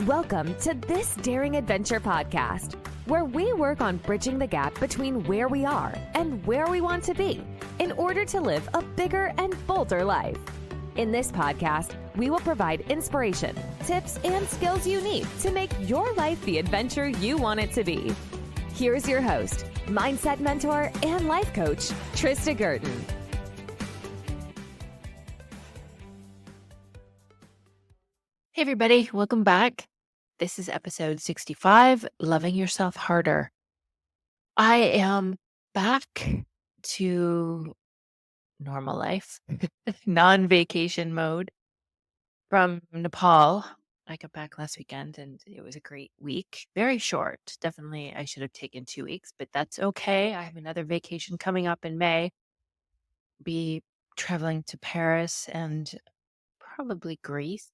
Welcome to This Daring Adventure podcast, where we work on bridging the gap between where we are and where we want to be in order to live a bigger and bolder life. In this podcast, we will provide inspiration, tips, and skills you need to make your life the adventure you want it to be. Here's your host, mindset mentor, and life coach, Trista Gurton. Hey everybody, welcome back. This is episode 65, Loving Yourself Harder. I am back to normal life, non-vacation mode from Nepal. I got back last weekend and it was a great week. Very short. Definitely I should have taken 2 weeks, but that's okay. I have another vacation coming up in May. Be traveling to Paris and probably Greece.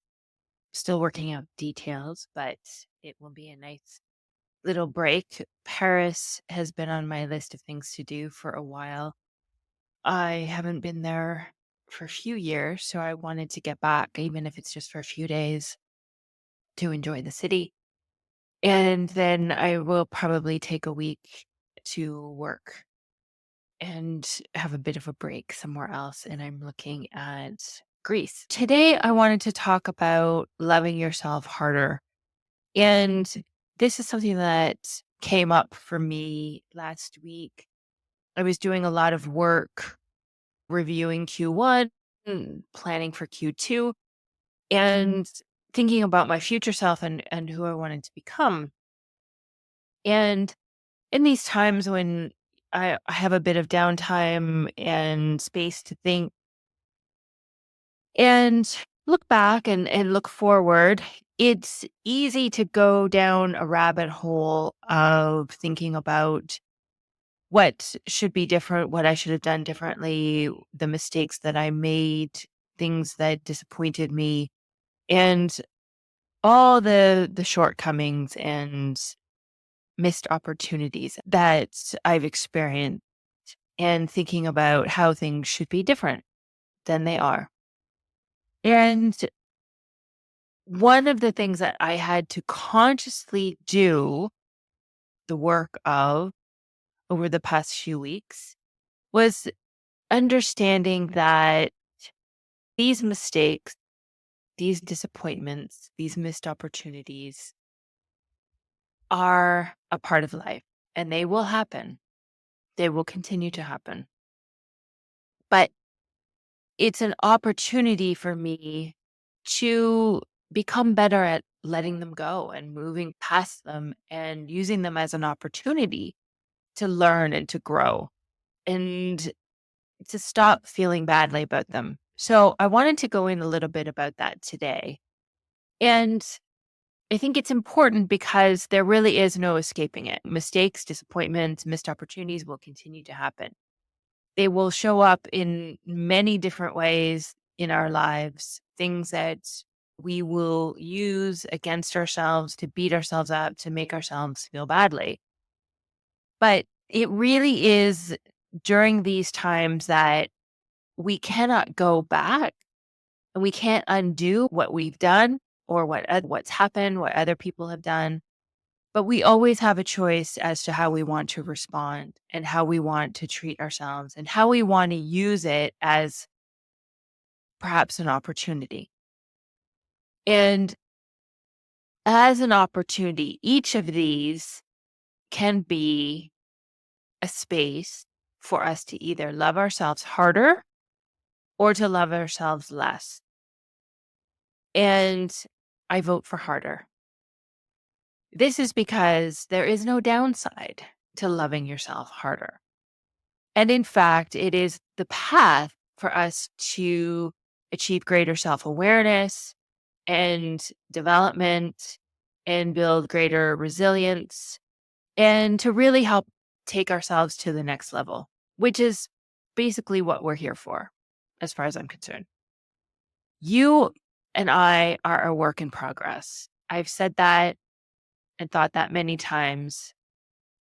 Still working out details, but it will be a nice little break. Paris has been on my list of things to do for a while. I haven't been there for a few years, so I wanted to get back, even if it's just for a few days, to enjoy the city. And then I will probably take a week to work and have a bit of a break somewhere else. And I'm looking at Greece. Today, I wanted to talk about loving yourself harder. And this is something that came up for me last week. I was doing a lot of work reviewing Q1, planning for Q2, and thinking about my future self and who I wanted to become. And in these times when I have a bit of downtime and space to think, and look back and look forward, it's easy to go down a rabbit hole of thinking about what should be different, what I should have done differently, the mistakes that I made, things that disappointed me, and all the shortcomings and missed opportunities that I've experienced, and thinking about how things should be different than they are. And one of the things that I had to consciously do the work of over the past few weeks was understanding that these mistakes, these disappointments, these missed opportunities are a part of life and they will happen. They will continue to happen. But it's an opportunity for me to become better at letting them go and moving past them and using them as an opportunity to learn and to grow and to stop feeling badly about them. So I wanted to go in a little bit about that today. And I think it's important because there really is no escaping it. Mistakes, disappointments, missed opportunities will continue to happen. They will show up in many different ways in our lives, things that we will use against ourselves to beat ourselves up, to make ourselves feel badly. But it really is during these times that we cannot go back and we can't undo what we've done or what's happened, what other people have done. But we always have a choice as to how we want to respond and how we want to treat ourselves and how we want to use it as perhaps an opportunity. And as an opportunity, each of these can be a space for us to either love ourselves harder or to love ourselves less. And I vote for harder. This is because there is no downside to loving yourself harder. And in fact, it is the path for us to achieve greater self-awareness and development and build greater resilience and to really help take ourselves to the next level, which is basically what we're here for, as far as I'm concerned. You and I are a work in progress. I've said that and thought that many times,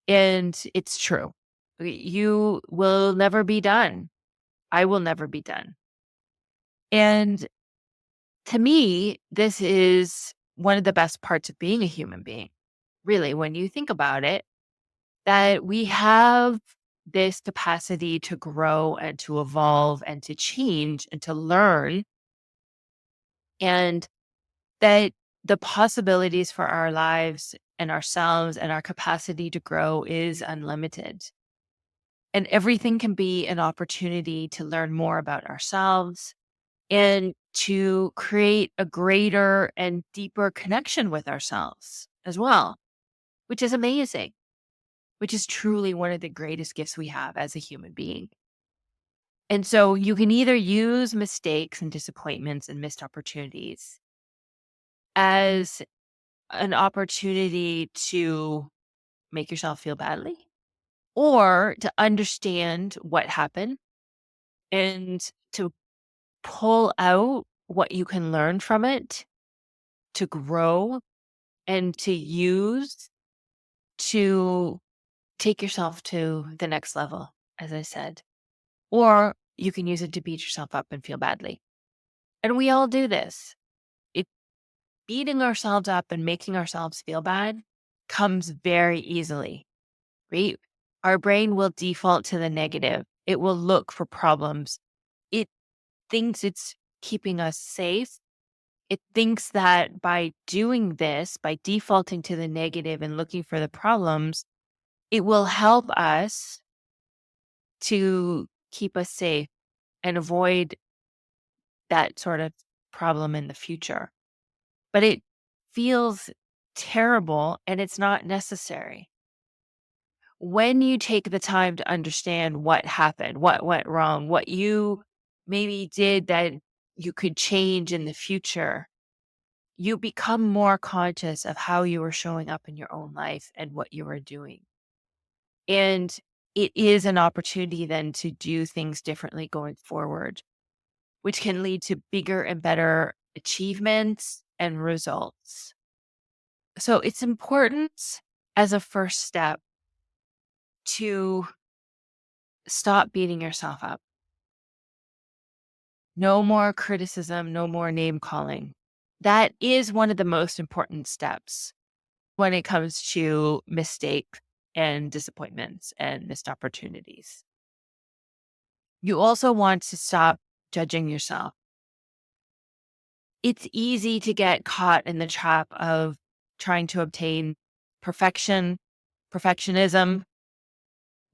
and it's true. You will never be done. I will never be done. And to me, this is one of the best parts of being a human being, really, when you think about it, that we have this capacity to grow and to evolve and to change and to learn, and that the possibilities for our lives and ourselves and our capacity to grow is unlimited. And everything can be an opportunity to learn more about ourselves and to create a greater and deeper connection with ourselves as well, which is amazing, which is truly one of the greatest gifts we have as a human being. And so you can either use mistakes and disappointments and missed opportunities as an opportunity to make yourself feel badly or to understand what happened and to pull out what you can learn from it to grow and to use to take yourself to the next level, as I said. Or you can use it to beat yourself up and feel badly. And we all do this. It beating ourselves up and making ourselves feel bad comes very easily, right? Our brain will default to the negative. It will look for problems. It thinks it's keeping us safe. It thinks that by doing this, by defaulting to the negative and looking for the problems, it will help us to keep us safe and avoid that sort of problem in the future. But it feels terrible and it's not necessary. When you take the time to understand what happened, what went wrong, what you maybe did that you could change in the future, you become more conscious of how you are showing up in your own life and what you are doing. And it is an opportunity then to do things differently going forward, which can lead to bigger and better achievements and results. So it's important as a first step to stop beating yourself up. No more criticism, no more name calling. That is one of the most important steps when it comes to mistakes and disappointments and missed opportunities. You also want to stop judging yourself. It's easy to get caught in the trap of trying to obtain perfectionism.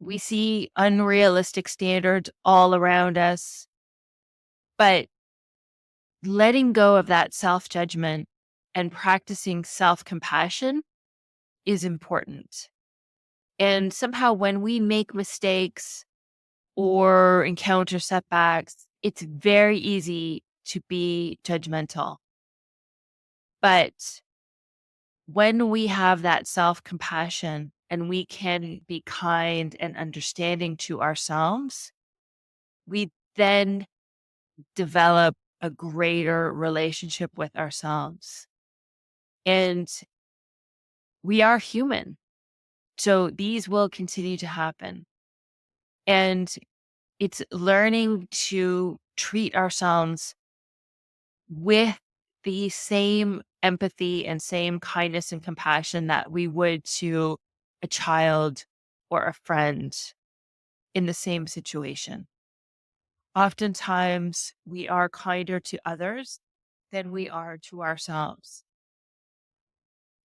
We see unrealistic standards all around us, but letting go of that self judgment and practicing self compassion is important. And somehow, when we make mistakes or encounter setbacks, it's very easy to be judgmental. But when we have that self compassion and we can be kind and understanding to ourselves, we then develop a greater relationship with ourselves. And we are human. So these will continue to happen. And it's learning to treat ourselves with the same empathy and same kindness and compassion that we would to a child or a friend in the same situation. Oftentimes, we are kinder to others than we are to ourselves.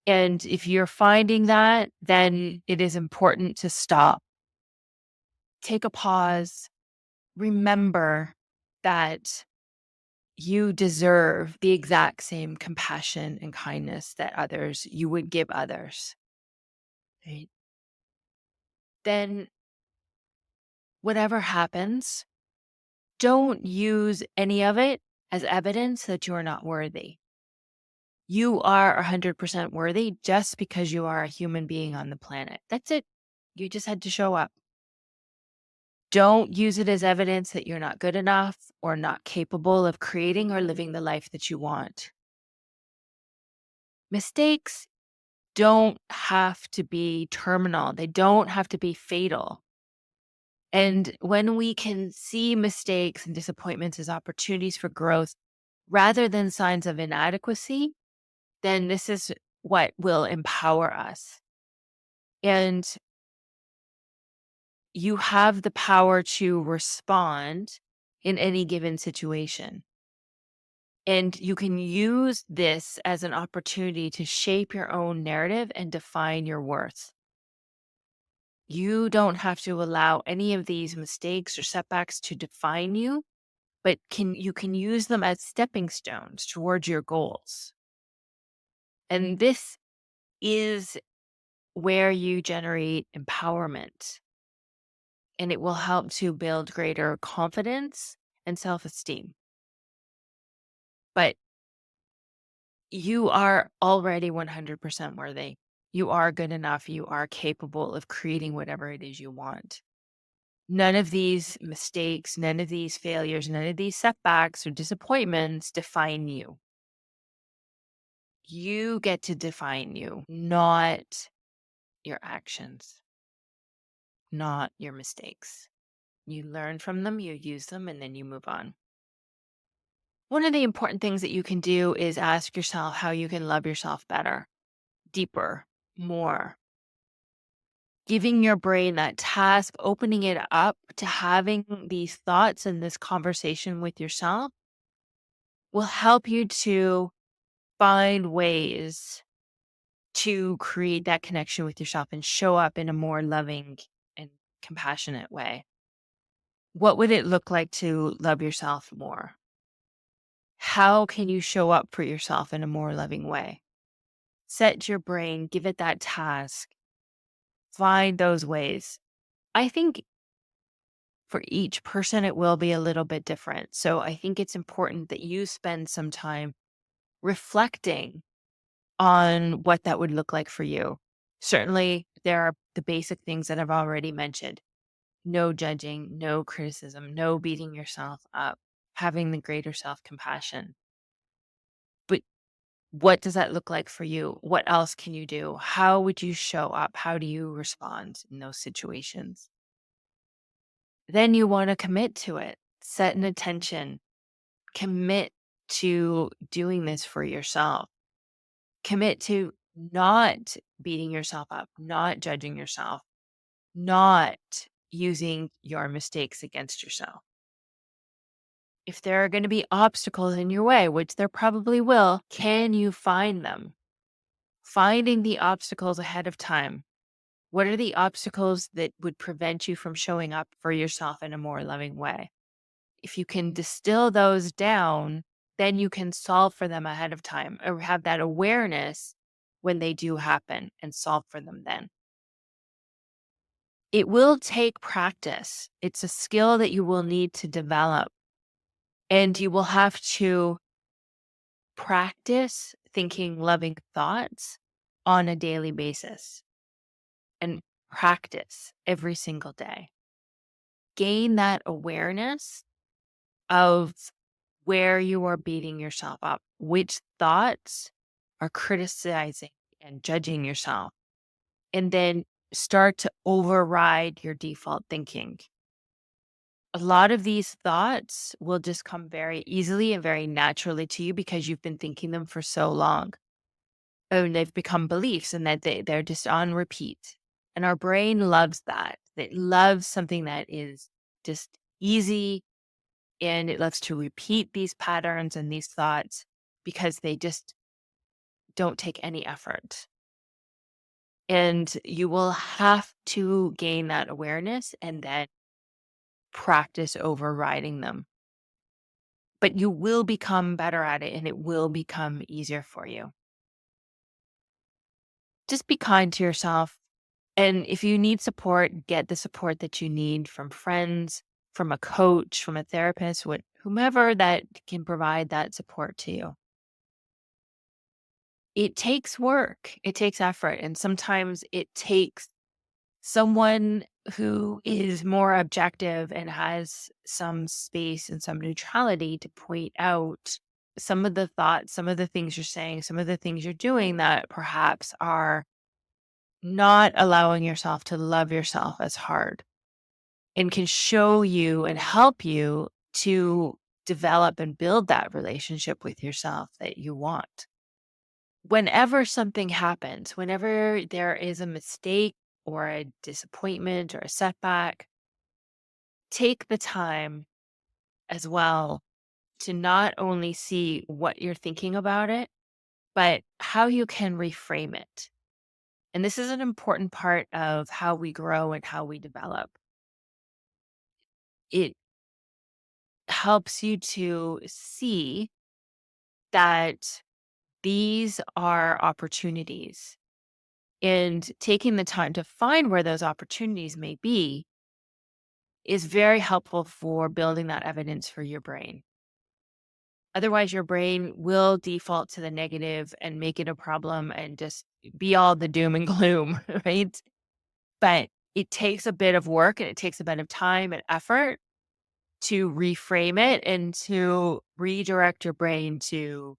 And if you're finding that, then it is important to stop, take a pause, remember that you deserve the exact same compassion and kindness that you would give others. Right? Then, whatever happens, don't use any of it as evidence that you're not worthy. You are 100% worthy just because you are a human being on the planet. That's it. You just had to show up. Don't use it as evidence that you're not good enough or not capable of creating or living the life that you want. Mistakes don't have to be terminal, they don't have to be fatal. And when we can see mistakes and disappointments as opportunities for growth rather than signs of inadequacy, then this is what will empower us. And you have the power to respond in any given situation. And you can use this as an opportunity to shape your own narrative and define your worth. You don't have to allow any of these mistakes or setbacks to define you, but you can use them as stepping stones towards your goals. And this is where you generate empowerment, and it will help to build greater confidence and self-esteem. But you are already 100% worthy. You are good enough. You are capable of creating whatever it is you want. None of these mistakes, none of these failures, none of these setbacks or disappointments define you. You get to define you, not your actions, not your mistakes. You learn from them, you use them, and then you move on. One of the important things that you can do is ask yourself how you can love yourself better, deeper, more. Giving your brain that task, opening it up to having these thoughts and this conversation with yourself will help you to find ways to create that connection with yourself and show up in a more loving and compassionate way. What would it look like to love yourself more? How can you show up for yourself in a more loving way? Set your brain, give it that task, find those ways. I think for each person, it will be a little bit different. So I think it's important that you spend some time reflecting on what that would look like for you. Certainly, there are the basic things that I've already mentioned: no judging, no criticism, no beating yourself up, having the greater self compassion. But what does that look like for you? What else can you do? How would you show up? How do you respond in those situations? Then you want to commit to it, set an intention, commit to doing this for yourself, commit to not beating yourself up, not judging yourself, not using your mistakes against yourself. If there are going to be obstacles in your way, which there probably will, can you find them? Finding the obstacles ahead of time. What are the obstacles that would prevent you from showing up for yourself in a more loving way? If you can distill those down, then you can solve for them ahead of time or have that awareness when they do happen and solve for them then. It will take practice. It's a skill that you will need to develop, and you will have to practice thinking loving thoughts on a daily basis and practice every single day. Gain that awareness of where you are beating yourself up, which thoughts are criticizing and judging yourself, and then start to override your default thinking. A lot of these thoughts will just come very easily and very naturally to you because you've been thinking them for so long. And they've become beliefs, and that they're just on repeat. And our brain loves that. It loves something that is just easy, and it loves to repeat these patterns and these thoughts because they just don't take any effort. And you will have to gain that awareness and then practice overriding them. But you will become better at it, and it will become easier for you. Just be kind to yourself. And if you need support, get the support that you need from friends, from a coach, from a therapist, whomever that can provide that support to you. It takes work, it takes effort, and sometimes it takes someone who is more objective and has some space and some neutrality to point out some of the thoughts, some of the things you're saying, some of the things you're doing that perhaps are not allowing yourself to love yourself as hard, and can show you and help you to develop and build that relationship with yourself that you want. whenever something happens, whenever there is a mistake or a disappointment or a setback, take the time as well to not only see what you're thinking about it, but how you can reframe it. And this is an important part of how we grow and how we develop. It helps you to see that these are opportunities, and taking the time to find where those opportunities may be is very helpful for building that evidence for your brain. Otherwise, your brain will default to the negative and make it a problem and just be all the doom and gloom, right? But it takes a bit of work and it takes a bit of time and effort to reframe it and to redirect your brain to,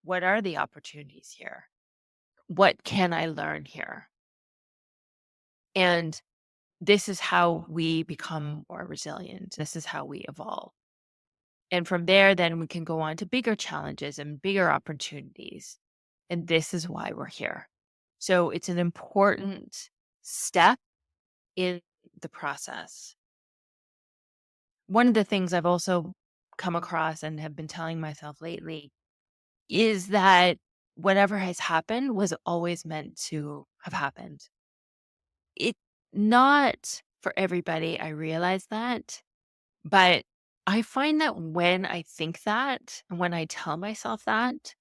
what are the opportunities here? What can I learn here? And this is how we become more resilient. This is how we evolve. And from there, then we can go on to bigger challenges and bigger opportunities. And this is why we're here. So it's an important step in the process. One of the things I've also come across and have been telling myself lately is that whatever has happened was always meant to have happened. It not for everybody, I realize that, but I find that when I think that and when I tell myself that,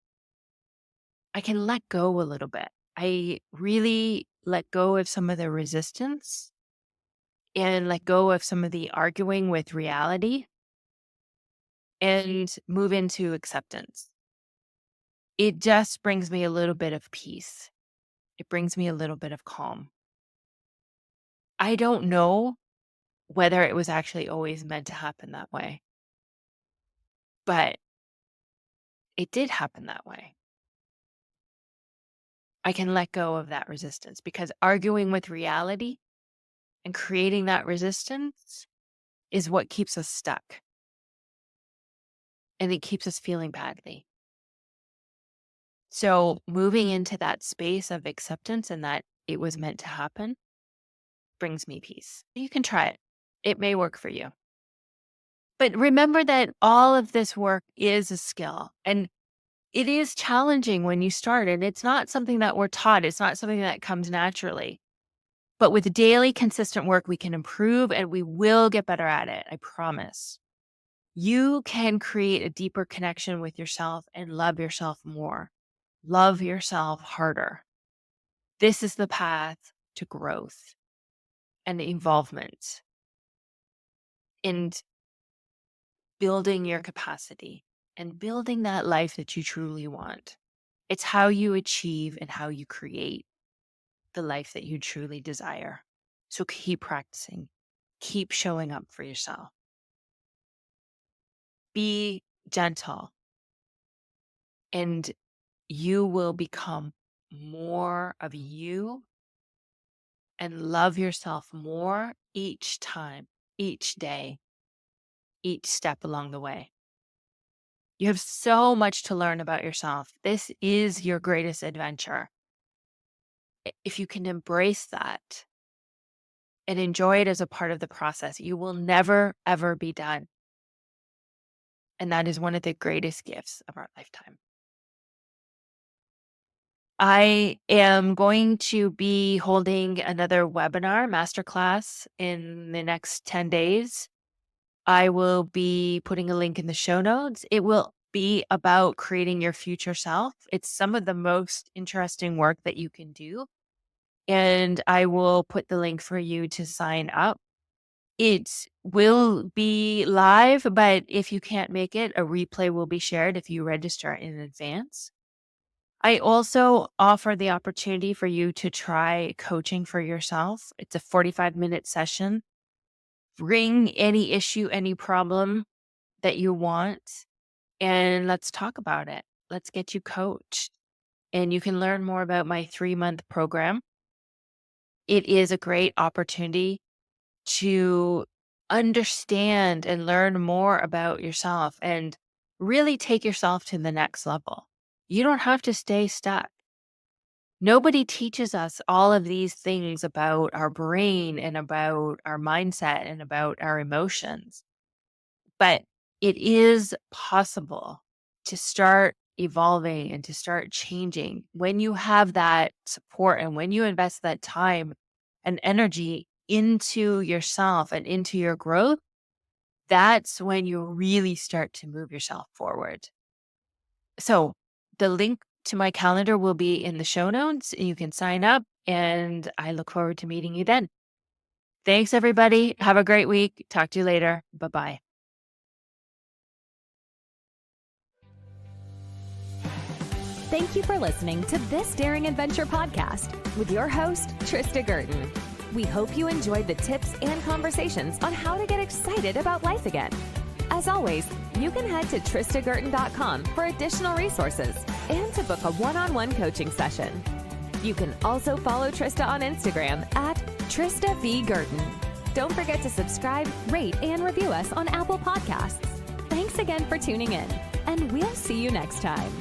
I can let go a little bit. I really let go of some of the resistance and let go of some of the arguing with reality and move into acceptance. It just brings me a little bit of peace. It brings me a little bit of calm. I don't know whether it was actually always meant to happen that way, but it did happen that way. I can let go of that resistance because arguing with reality and creating that resistance is what keeps us stuck and it keeps us feeling badly. So, moving into that space of acceptance and that it was meant to happen brings me peace. You can try it, it may work for you. But remember that all of this work is a skill and it is challenging when you start, and it's not something that we're taught. It's not something that comes naturally. But with daily consistent work, we can improve and we will get better at it. I promise. You can create a deeper connection with yourself and love yourself more. Love yourself harder. This is the path to growth and involvement and building your capacity and building that life that you truly want. It's how you achieve and how you create the life that you truly desire. So keep practicing, keep showing up for yourself. Be gentle, and you will become more of you and love yourself more each time, each day, each step along the way. You have so much to learn about yourself. This is your greatest adventure. If you can embrace that and enjoy it as a part of the process, you will never, ever be done. And that is one of the greatest gifts of our lifetime. I am going to be holding another webinar masterclass in the next 10 days. I will be putting a link in the show notes. It will be about creating your future self. It's some of the most interesting work that you can do. And I will put the link for you to sign up. It will be live, but if you can't make it, a replay will be shared if you register in advance. I also offer the opportunity for you to try coaching for yourself. It's a 45-minute session. Bring any issue, any problem that you want, and let's talk about it. Let's get you coached. And you can learn more about my 3-month program. It is a great opportunity to understand and learn more about yourself and really take yourself to the next level. You don't have to stay stuck. Nobody teaches us all of these things about our brain and about our mindset and about our emotions. But it is possible to start evolving and to start changing when you have that support and when you invest that time and energy into yourself and into your growth. That's when you really start to move yourself forward. So the link to my calendar will be in the show notes. You can sign up, and I look forward to meeting you then. Thanks, everybody. Have a great week. Talk to you later. Bye-bye. Thank you for listening to This Daring Adventure podcast with your host, Trista Gurton. We hope you enjoyed the tips and conversations on how to get excited about life again. As always, you can head to tristagurton.com for additional resources and to book a one-on-one coaching session. You can also follow Trista on Instagram at Trista V. Gurton. Don't forget to subscribe, rate, and review us on Apple Podcasts. Thanks again for tuning in, and we'll see you next time.